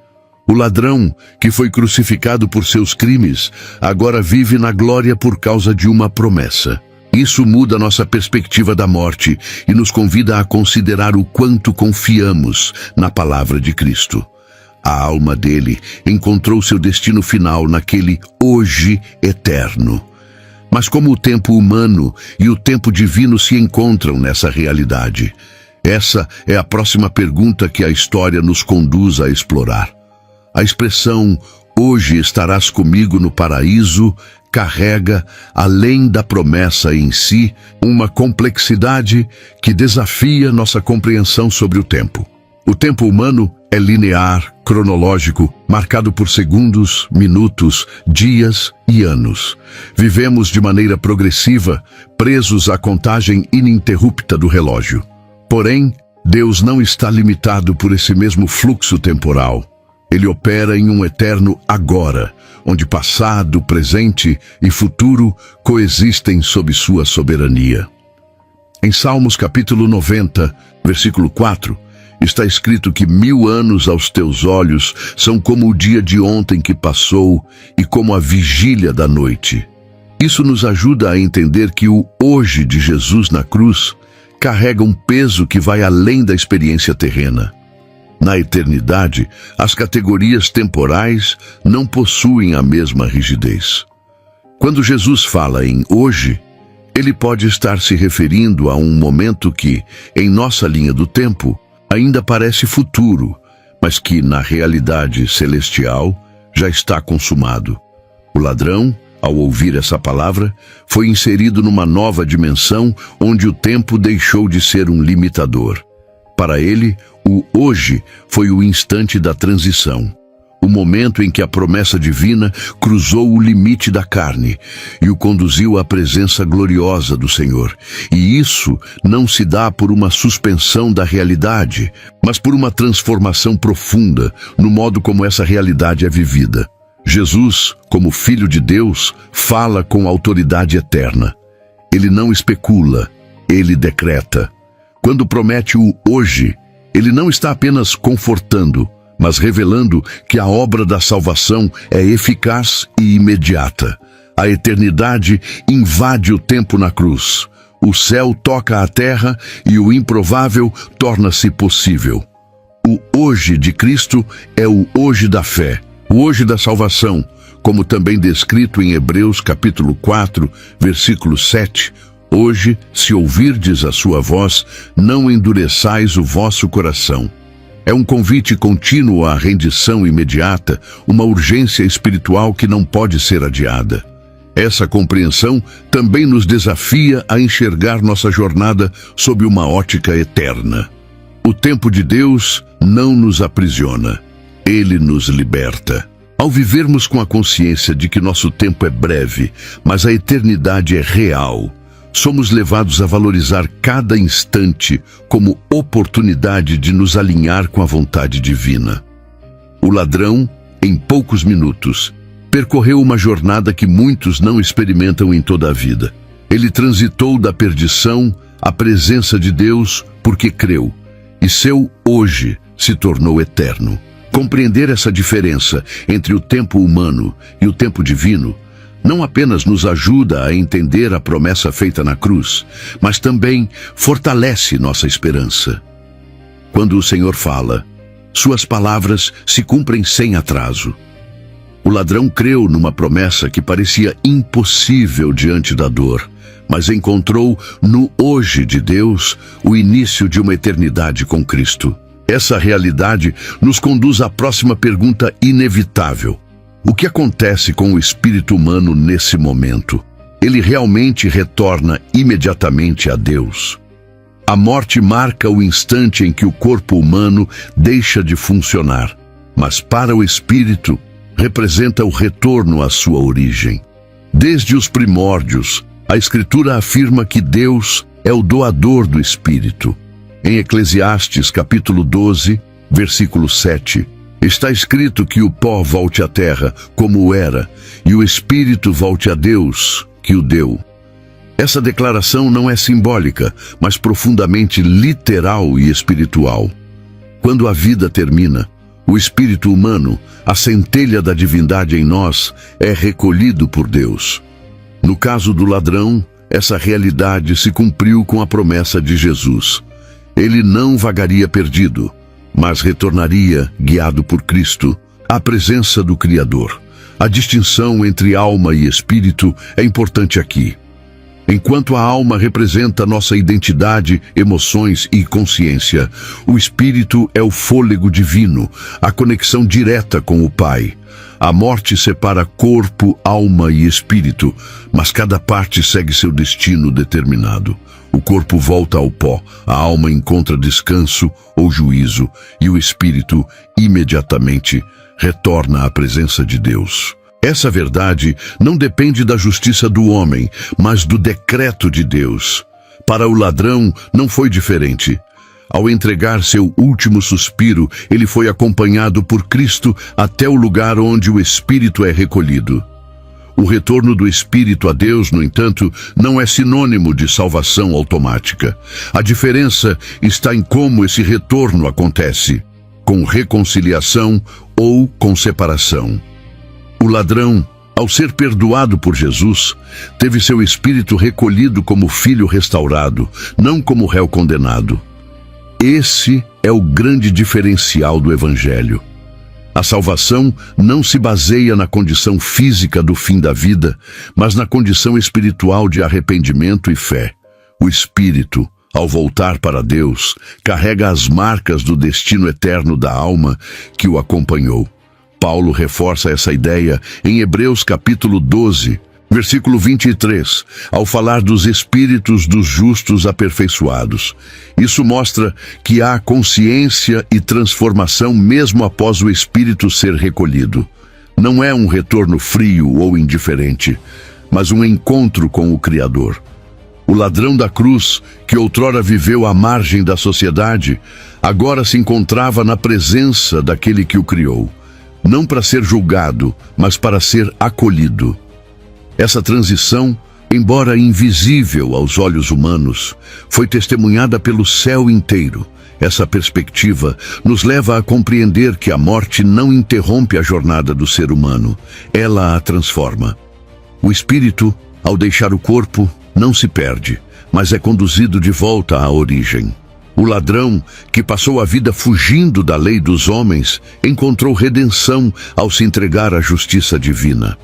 O ladrão, que foi crucificado por seus crimes, agora vive na glória por causa de uma promessa. Isso muda nossa perspectiva da morte e nos convida a considerar o quanto confiamos na palavra de Cristo. A alma dele encontrou seu destino final naquele hoje eterno. Mas como o tempo humano e o tempo divino se encontram nessa realidade? Essa é a próxima pergunta que a história nos conduz a explorar. A expressão "hoje estarás comigo no paraíso" carrega, além da promessa em si, uma complexidade que desafia nossa compreensão sobre o tempo. O tempo humano é linear, cronológico, marcado por segundos, minutos, dias e anos. Vivemos de maneira progressiva, presos à contagem ininterrupta do relógio. Porém, Deus não está limitado por esse mesmo fluxo temporal. Ele opera em um eterno agora, onde passado, presente e futuro coexistem sob sua soberania. Em Salmos capítulo 90, versículo 4, está escrito que 1000 anos aos teus olhos são como o dia de ontem que passou e como a vigília da noite. Isso nos ajuda a entender que o hoje de Jesus na cruz carrega um peso que vai além da experiência terrena. Na eternidade, as categorias temporais não possuem a mesma rigidez. Quando Jesus fala em hoje, ele pode estar se referindo a um momento que, em nossa linha do tempo, ainda parece futuro, mas que, na realidade celestial, já está consumado. O ladrão, ao ouvir essa palavra, foi inserido numa nova dimensão onde o tempo deixou de ser um limitador. Para ele, o hoje foi o instante da transição, o momento em que a promessa divina cruzou o limite da carne e o conduziu à presença gloriosa do Senhor. E isso não se dá por uma suspensão da realidade, mas por uma transformação profunda no modo como essa realidade é vivida. Jesus, como Filho de Deus, fala com autoridade eterna. Ele não especula, ele decreta. Quando promete o hoje, ele não está apenas confortando, mas revelando que a obra da salvação é eficaz e imediata. A eternidade invade o tempo na cruz. O céu toca a terra e o improvável torna-se possível. O hoje de Cristo é o hoje da fé, o hoje da salvação, como também descrito em Hebreus capítulo 4, versículo 7, Hoje, se ouvirdes a sua voz, não endureçais o vosso coração. É um convite contínuo à rendição imediata, uma urgência espiritual que não pode ser adiada. Essa compreensão também nos desafia a enxergar nossa jornada sob uma ótica eterna. O tempo de Deus não nos aprisiona, Ele nos liberta. Ao vivermos com a consciência de que nosso tempo é breve, mas a eternidade é real, somos levados a valorizar cada instante como oportunidade de nos alinhar com a vontade divina. O ladrão, em poucos minutos, percorreu uma jornada que muitos não experimentam em toda a vida. Ele transitou da perdição à presença de Deus porque creu, e seu hoje se tornou eterno. Compreender essa diferença entre o tempo humano e o tempo divino não apenas nos ajuda a entender a promessa feita na cruz, mas também fortalece nossa esperança. Quando o Senhor fala, suas palavras se cumprem sem atraso. O ladrão creu numa promessa que parecia impossível diante da dor, mas encontrou no hoje de Deus o início de uma eternidade com Cristo. Essa realidade nos conduz à próxima pergunta inevitável. O que acontece com o espírito humano nesse momento? Ele realmente retorna imediatamente a Deus? A morte marca o instante em que o corpo humano deixa de funcionar, mas para o espírito representa o retorno à sua origem. Desde os primórdios, a Escritura afirma que Deus é o doador do espírito. Em Eclesiastes capítulo 12, versículo 7, está escrito que o pó volte à terra como era, e o espírito volte a Deus, que o deu. Essa declaração não é simbólica, mas profundamente literal e espiritual. Quando a vida termina, O espírito humano, a centelha da divindade em nós, é recolhido por Deus. No caso do ladrão, essa realidade se cumpriu com a promessa de Jesus. Ele não vagaria perdido, mas retornaria, guiado por Cristo, à presença do Criador. A distinção entre alma e espírito é importante aqui. Enquanto a alma representa nossa identidade, emoções e consciência, o espírito é o fôlego divino, a conexão direta com o Pai. A morte separa corpo, alma e espírito, mas cada parte segue seu destino determinado. O corpo volta ao pó, a alma encontra descanso ou juízo, e o espírito, imediatamente, retorna à presença de Deus. Essa verdade não depende da justiça do homem, mas do decreto de Deus. Para o ladrão não foi diferente. Ao entregar seu último suspiro, ele foi acompanhado por Cristo até o lugar onde o Espírito é recolhido. O retorno do Espírito a Deus, no entanto, não é sinônimo de salvação automática. A diferença está em como esse retorno acontece, com reconciliação ou com separação. O ladrão, ao ser perdoado por Jesus, teve seu espírito recolhido como filho restaurado, não como réu condenado. Esse é o grande diferencial do Evangelho. A salvação não se baseia na condição física do fim da vida, mas na condição espiritual de arrependimento e fé. O espírito, ao voltar para Deus, carrega as marcas do destino eterno da alma que o acompanhou. Paulo reforça essa ideia em Hebreus capítulo 12, versículo 23, ao falar dos espíritos dos justos aperfeiçoados. Isso mostra que há consciência e transformação mesmo após o espírito ser recolhido. Não é um retorno frio ou indiferente, mas um encontro com o Criador. O ladrão da cruz, que outrora viveu à margem da sociedade, agora se encontrava na presença daquele que o criou. Não para ser julgado, mas para ser acolhido. Essa transição, embora invisível aos olhos humanos, foi testemunhada pelo céu inteiro. Essa perspectiva nos leva a compreender que a morte não interrompe a jornada do ser humano, ela a transforma. O espírito, ao deixar o corpo, não se perde, mas é conduzido de volta à origem. O ladrão, que passou a vida fugindo da lei dos homens, encontrou redenção ao se entregar à justiça divina.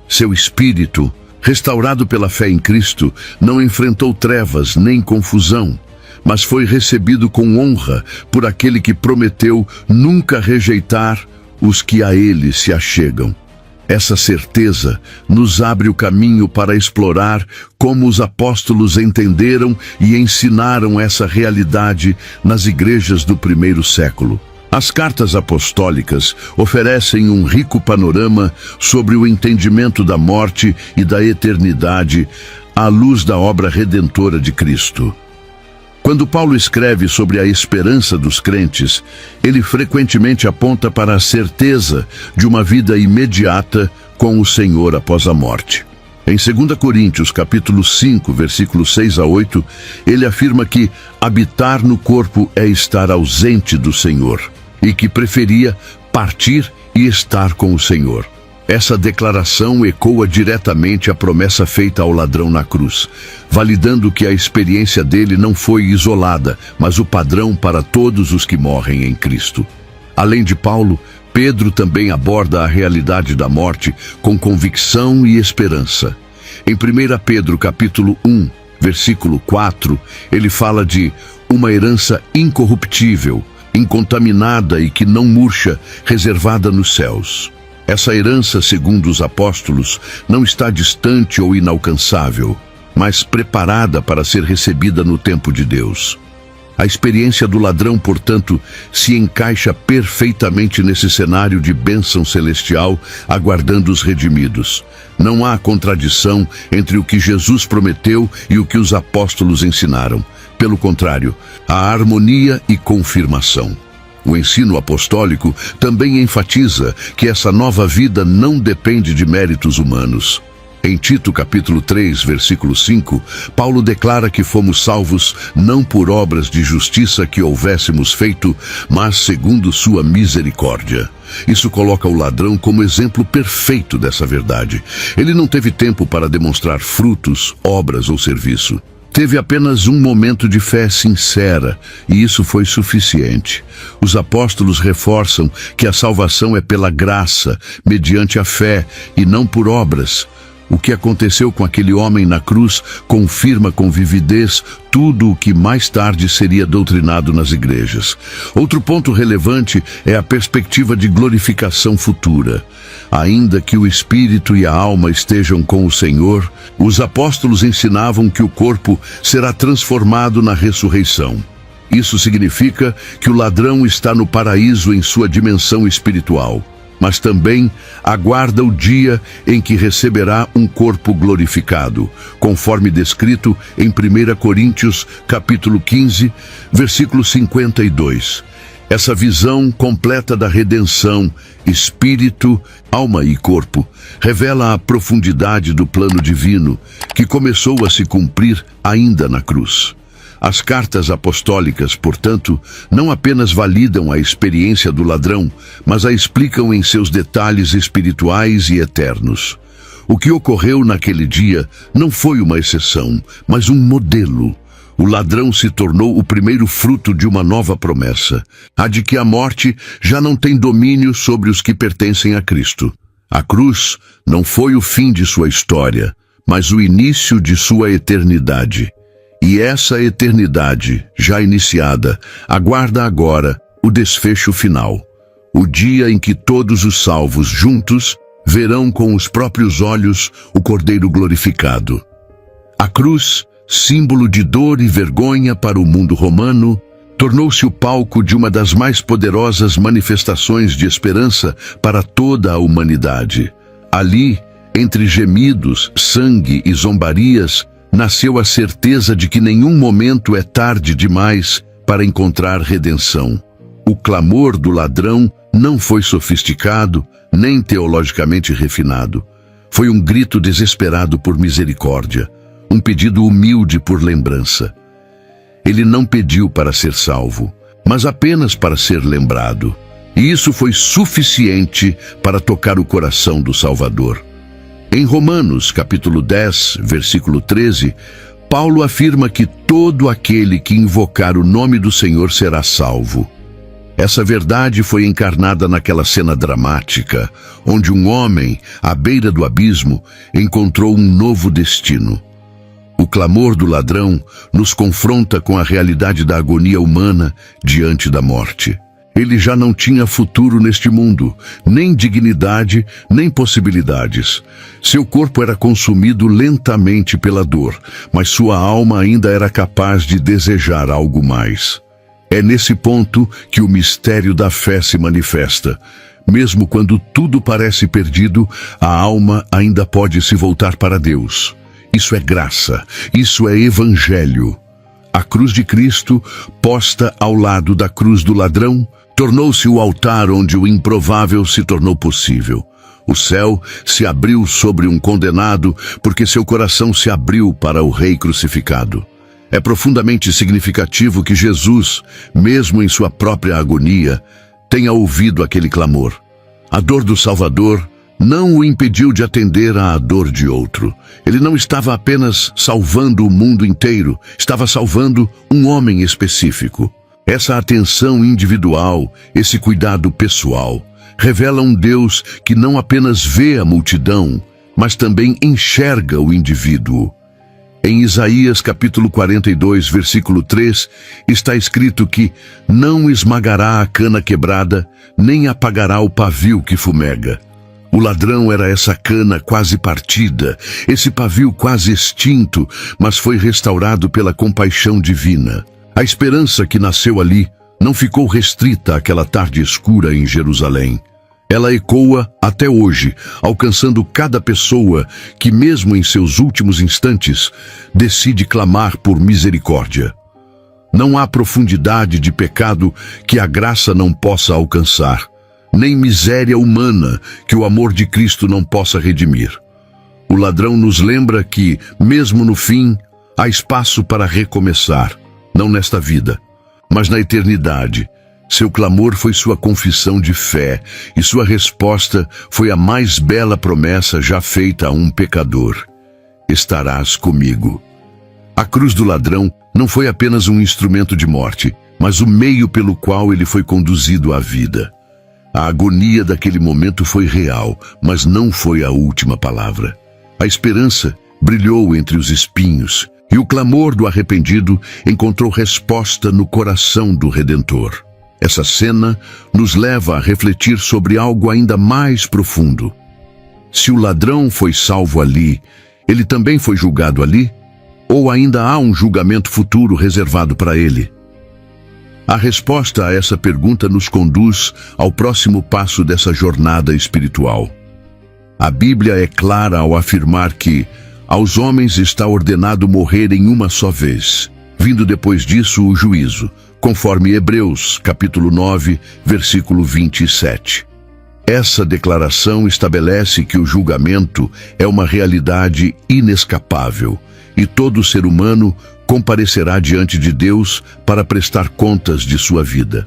Seu espírito, restaurado pela fé em Cristo, não enfrentou trevas nem confusão, mas foi recebido com honra por aquele que prometeu nunca rejeitar os que a ele se achegam. Essa certeza nos abre o caminho para explorar como os apóstolos entenderam e ensinaram essa realidade nas igrejas do primeiro século. As cartas apostólicas oferecem um rico panorama sobre o entendimento da morte e da eternidade à luz da obra redentora de Cristo. Quando Paulo escreve sobre a esperança dos crentes, ele frequentemente aponta para a certeza de uma vida imediata com o Senhor após a morte. Em 2 Coríntios, capítulo 5, versículos 6 a 8, ele afirma que habitar no corpo é estar ausente do Senhor, e que preferia partir e estar com o Senhor. Essa declaração ecoa diretamente a promessa feita ao ladrão na cruz, validando que a experiência dele não foi isolada, mas o padrão para todos os que morrem em Cristo. Além de Paulo, Pedro também aborda a realidade da morte com convicção e esperança. Em 1 Pedro capítulo 1, versículo 4, ele fala de uma herança incorruptível, incontaminada e que não murcha, reservada nos céus. Essa herança, segundo os apóstolos, não está distante ou inalcançável, mas preparada para ser recebida no tempo de Deus. A experiência do ladrão, portanto, se encaixa perfeitamente nesse cenário de bênção celestial, aguardando os redimidos. Não há contradição entre o que Jesus prometeu e o que os apóstolos ensinaram. Pelo contrário, há harmonia e confirmação. O ensino apostólico também enfatiza que essa nova vida não depende de méritos humanos. Em Tito capítulo 3, versículo 5, Paulo declara que fomos salvos não por obras de justiça que houvéssemos feito, mas segundo sua misericórdia. Isso coloca o ladrão como exemplo perfeito dessa verdade. Ele não teve tempo para demonstrar frutos, obras ou serviço. Teve apenas um momento de fé sincera, e isso foi suficiente. Os apóstolos reforçam que a salvação é pela graça, mediante a fé, e não por obras. O que aconteceu com aquele homem na cruz confirma com vividez tudo o que mais tarde seria doutrinado nas igrejas. Outro ponto relevante é a perspectiva de glorificação futura. Ainda que o espírito e a alma estejam com o Senhor, os apóstolos ensinavam que o corpo será transformado na ressurreição. Isso significa que o ladrão está no paraíso em sua dimensão espiritual, mas também aguarda o dia em que receberá um corpo glorificado, conforme descrito em 1 Coríntios, capítulo 15, versículo 52. Essa visão completa da redenção, espírito, alma e corpo, revela a profundidade do plano divino, que começou a se cumprir ainda na cruz. As cartas apostólicas, portanto, não apenas validam a experiência do ladrão, mas a explicam em seus detalhes espirituais e eternos. O que ocorreu naquele dia não foi uma exceção, mas um modelo. O ladrão se tornou o primeiro fruto de uma nova promessa, a de que a morte já não tem domínio sobre os que pertencem a Cristo. A cruz não foi o fim de sua história, mas o início de sua eternidade. E essa eternidade, já iniciada, aguarda agora o desfecho final, o dia em que todos os salvos juntos verão com os próprios olhos o Cordeiro glorificado. A cruz, símbolo de dor e vergonha para o mundo romano, tornou-se o palco de uma das mais poderosas manifestações de esperança para toda a humanidade. Ali, entre gemidos, sangue e zombarias, nasceu a certeza de que nenhum momento é tarde demais para encontrar redenção. O clamor do ladrão não foi sofisticado, nem teologicamente refinado. Foi um grito desesperado por misericórdia, um pedido humilde por lembrança. Ele não pediu para ser salvo, mas apenas para ser lembrado. E isso foi suficiente para tocar o coração do Salvador. Em Romanos, capítulo 10, versículo 13, Paulo afirma que todo aquele que invocar o nome do Senhor será salvo. Essa verdade foi encarnada naquela cena dramática, onde um homem, à beira do abismo, encontrou um novo destino. O clamor do ladrão nos confronta com a realidade da agonia humana diante da morte. Ele já não tinha futuro neste mundo, nem dignidade, nem possibilidades. Seu corpo era consumido lentamente pela dor, mas sua alma ainda era capaz de desejar algo mais. É nesse ponto que o mistério da fé se manifesta. Mesmo quando tudo parece perdido, a alma ainda pode se voltar para Deus. Isso é graça, isso é evangelho. A cruz de Cristo, posta ao lado da cruz do ladrão, tornou-se o altar onde o improvável se tornou possível. O céu se abriu sobre um condenado porque seu coração se abriu para o Rei crucificado. É profundamente significativo que Jesus, mesmo em sua própria agonia, tenha ouvido aquele clamor. A dor do Salvador não o impediu de atender à dor de outro. Ele não estava apenas salvando o mundo inteiro, estava salvando um homem específico. Essa atenção individual, esse cuidado pessoal, revela um Deus que não apenas vê a multidão, mas também enxerga o indivíduo. Em Isaías capítulo 42, versículo 3, está escrito que não esmagará a cana quebrada, nem apagará o pavio que fumega. O ladrão era essa cana quase partida, esse pavio quase extinto, mas foi restaurado pela compaixão divina. A esperança que nasceu ali não ficou restrita àquela tarde escura em Jerusalém. Ela ecoa até hoje, alcançando cada pessoa que, mesmo em seus últimos instantes, decide clamar por misericórdia. Não há profundidade de pecado que a graça não possa alcançar, nem miséria humana que o amor de Cristo não possa redimir. O ladrão nos lembra que, mesmo no fim, há espaço para recomeçar, não nesta vida, mas na eternidade. Seu clamor foi sua confissão de fé, e sua resposta foi a mais bela promessa já feita a um pecador: estarás comigo. A cruz do ladrão não foi apenas um instrumento de morte, mas o meio pelo qual ele foi conduzido à vida. A agonia daquele momento foi real, mas não foi a última palavra. A esperança brilhou entre os espinhos, e o clamor do arrependido encontrou resposta no coração do Redentor. Essa cena nos leva a refletir sobre algo ainda mais profundo. Se o ladrão foi salvo ali, ele também foi julgado ali? Ou ainda há um julgamento futuro reservado para ele? A resposta a essa pergunta nos conduz ao próximo passo dessa jornada espiritual. A Bíblia é clara ao afirmar que aos homens está ordenado morrer em uma só vez, vindo depois disso o juízo, conforme Hebreus, capítulo 9, versículo 27. Essa declaração estabelece que o julgamento é uma realidade inescapável, e todo ser humano comparecerá diante de Deus para prestar contas de sua vida.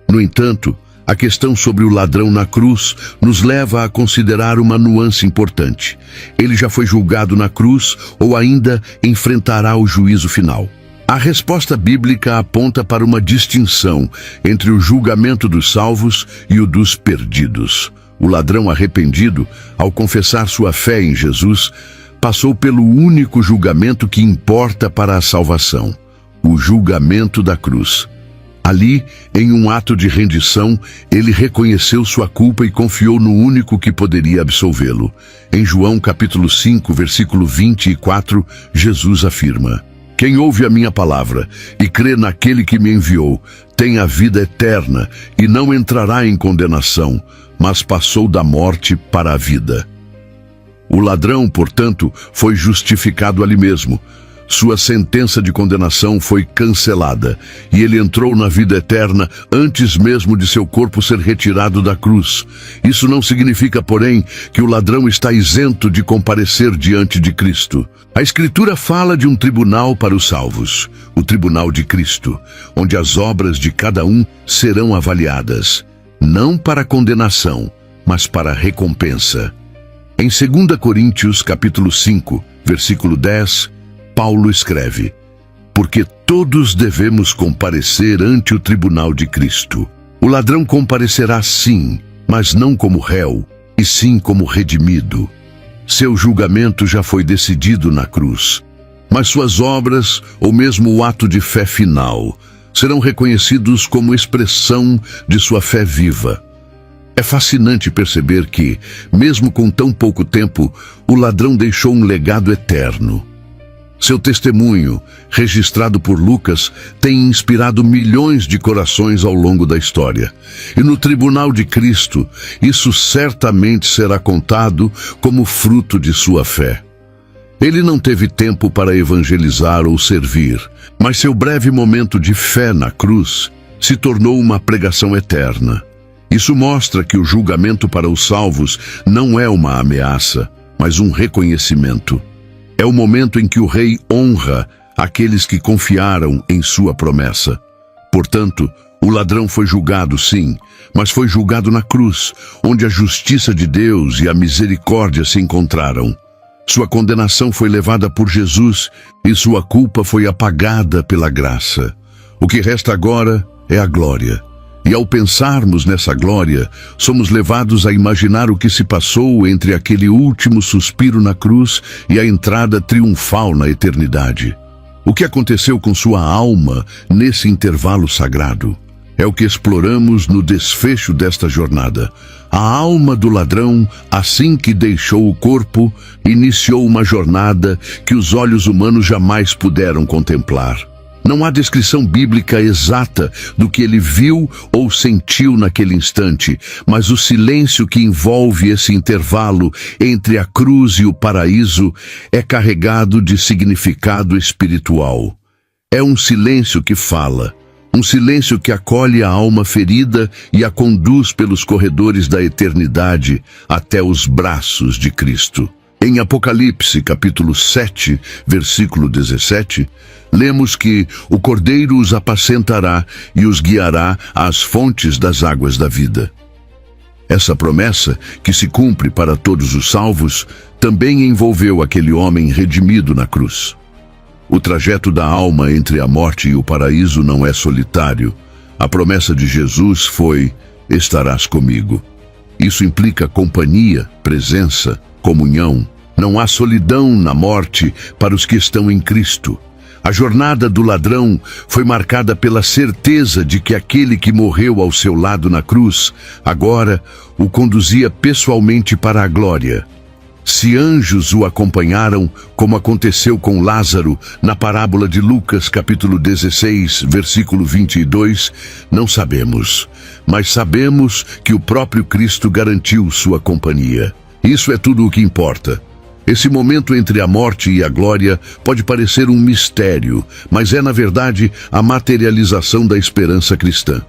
No entanto, a questão sobre o ladrão na cruz nos leva a considerar uma nuance importante. Ele já foi julgado na cruz ou ainda enfrentará o juízo final? A resposta bíblica aponta para uma distinção entre o julgamento dos salvos e o dos perdidos. O ladrão arrependido, ao confessar sua fé em Jesus, passou pelo único julgamento que importa para a salvação: o julgamento da cruz. Ali, em um ato de rendição, ele reconheceu sua culpa e confiou no único que poderia absolvê-lo. Em João capítulo 5, versículo 24, Jesus afirma: quem ouve a minha palavra e crê naquele que me enviou, tem a vida eterna e não entrará em condenação, mas passou da morte para a vida. O ladrão, portanto, foi justificado ali mesmo. Sua sentença de condenação foi cancelada e ele entrou na vida eterna antes mesmo de seu corpo ser retirado da cruz. Isso não significa, porém, que o ladrão está isento de comparecer diante de Cristo. A Escritura fala de um tribunal para os salvos, o tribunal de Cristo, onde as obras de cada um serão avaliadas, não para condenação, mas para recompensa. Em 2 Coríntios capítulo 5, versículo 10, Paulo escreve: porque todos devemos comparecer ante o tribunal de Cristo. O ladrão comparecerá sim, mas não como réu, e sim como redimido. Seu julgamento já foi decidido na cruz, mas suas obras, ou mesmo o ato de fé final, serão reconhecidos como expressão de sua fé viva. É fascinante perceber que, mesmo com tão pouco tempo, o ladrão deixou um legado eterno. Seu testemunho, registrado por Lucas, tem inspirado milhões de corações ao longo da história. E no tribunal de Cristo, isso certamente será contado como fruto de sua fé. Ele não teve tempo para evangelizar ou servir, mas seu breve momento de fé na cruz se tornou uma pregação eterna. Isso mostra que o julgamento para os salvos não é uma ameaça, mas um reconhecimento. É o momento em que o rei honra aqueles que confiaram em sua promessa. Portanto, o ladrão foi julgado, sim, mas foi julgado na cruz, onde a justiça de Deus e a misericórdia se encontraram. Sua condenação foi levada por Jesus e sua culpa foi apagada pela graça. O que resta agora é a glória. E ao pensarmos nessa glória, somos levados a imaginar o que se passou entre aquele último suspiro na cruz e a entrada triunfal na eternidade. O que aconteceu com sua alma nesse intervalo sagrado? É o que exploramos no desfecho desta jornada. A alma do ladrão, assim que deixou o corpo, iniciou uma jornada que os olhos humanos jamais puderam contemplar. Não há descrição bíblica exata do que ele viu ou sentiu naquele instante, mas o silêncio que envolve esse intervalo entre a cruz e o paraíso é carregado de significado espiritual. É um silêncio que fala, um silêncio que acolhe a alma ferida e a conduz pelos corredores da eternidade até os braços de Cristo. Em Apocalipse, capítulo 7, versículo 17, lemos que o Cordeiro os apacentará e os guiará às fontes das águas da vida. Essa promessa, que se cumpre para todos os salvos, também envolveu aquele homem redimido na cruz. O trajeto da alma entre a morte e o paraíso não é solitário. A promessa de Jesus foi: estarás comigo. Isso implica companhia, presença, comunhão. Não há solidão na morte para os que estão em Cristo. A jornada do ladrão foi marcada pela certeza de que aquele que morreu ao seu lado na cruz, agora o conduzia pessoalmente para a glória. Se anjos o acompanharam, como aconteceu com Lázaro na parábola de Lucas, capítulo 16, versículo 22, não sabemos. Mas sabemos que o próprio Cristo garantiu sua companhia. Isso é tudo o que importa. Esse momento entre a morte e a glória pode parecer um mistério, mas é, na verdade, a materialização da esperança cristã.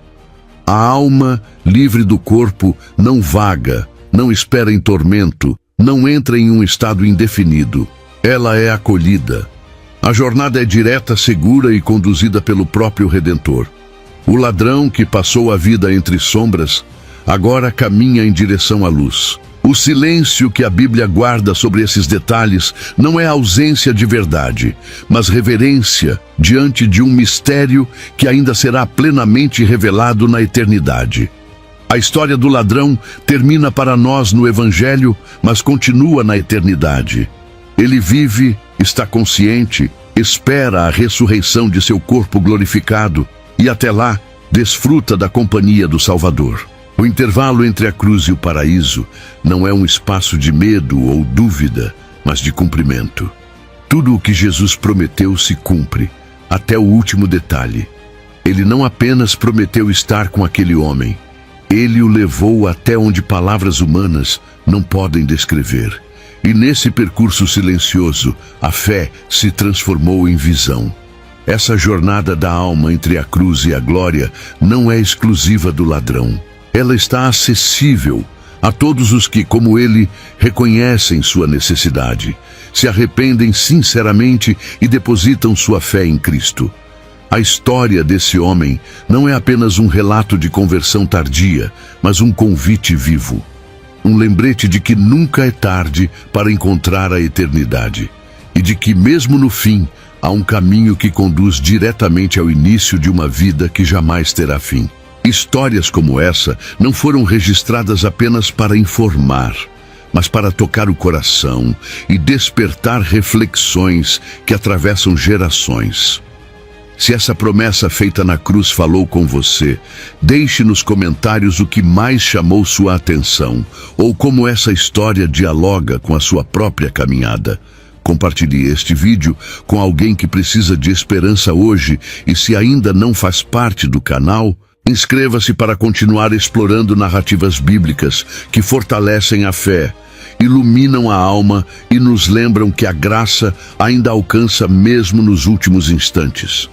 A alma, livre do corpo, não vaga, não espera em tormento, não entra em um estado indefinido. Ela é acolhida. A jornada é direta, segura e conduzida pelo próprio Redentor. O ladrão que passou a vida entre sombras, agora caminha em direção à luz. O silêncio que a Bíblia guarda sobre esses detalhes não é ausência de verdade, mas reverência diante de um mistério que ainda será plenamente revelado na eternidade. A história do ladrão termina para nós no Evangelho, mas continua na eternidade. Ele vive, está consciente, espera a ressurreição de seu corpo glorificado e até lá desfruta da companhia do Salvador. O intervalo entre a cruz e o paraíso não é um espaço de medo ou dúvida, mas de cumprimento. Tudo o que Jesus prometeu se cumpre, até o último detalhe. Ele não apenas prometeu estar com aquele homem, ele o levou até onde palavras humanas não podem descrever. E nesse percurso silencioso, a fé se transformou em visão. Essa jornada da alma entre a cruz e a glória não é exclusiva do ladrão. Ela está acessível a todos os que, como ele, reconhecem sua necessidade, se arrependem sinceramente e depositam sua fé em Cristo. A história desse homem não é apenas um relato de conversão tardia, mas um convite vivo. Um lembrete de que nunca é tarde para encontrar a eternidade e de que, mesmo no fim, há um caminho que conduz diretamente ao início de uma vida que jamais terá fim. Histórias como essa não foram registradas apenas para informar, mas para tocar o coração e despertar reflexões que atravessam gerações. Se essa promessa feita na cruz falou com você, deixe nos comentários o que mais chamou sua atenção, ou como essa história dialoga com a sua própria caminhada. Compartilhe este vídeo com alguém que precisa de esperança hoje, e se ainda não faz parte do canal, inscreva-se para continuar explorando narrativas bíblicas que fortalecem a fé, iluminam a alma e nos lembram que a graça ainda alcança mesmo nos últimos instantes.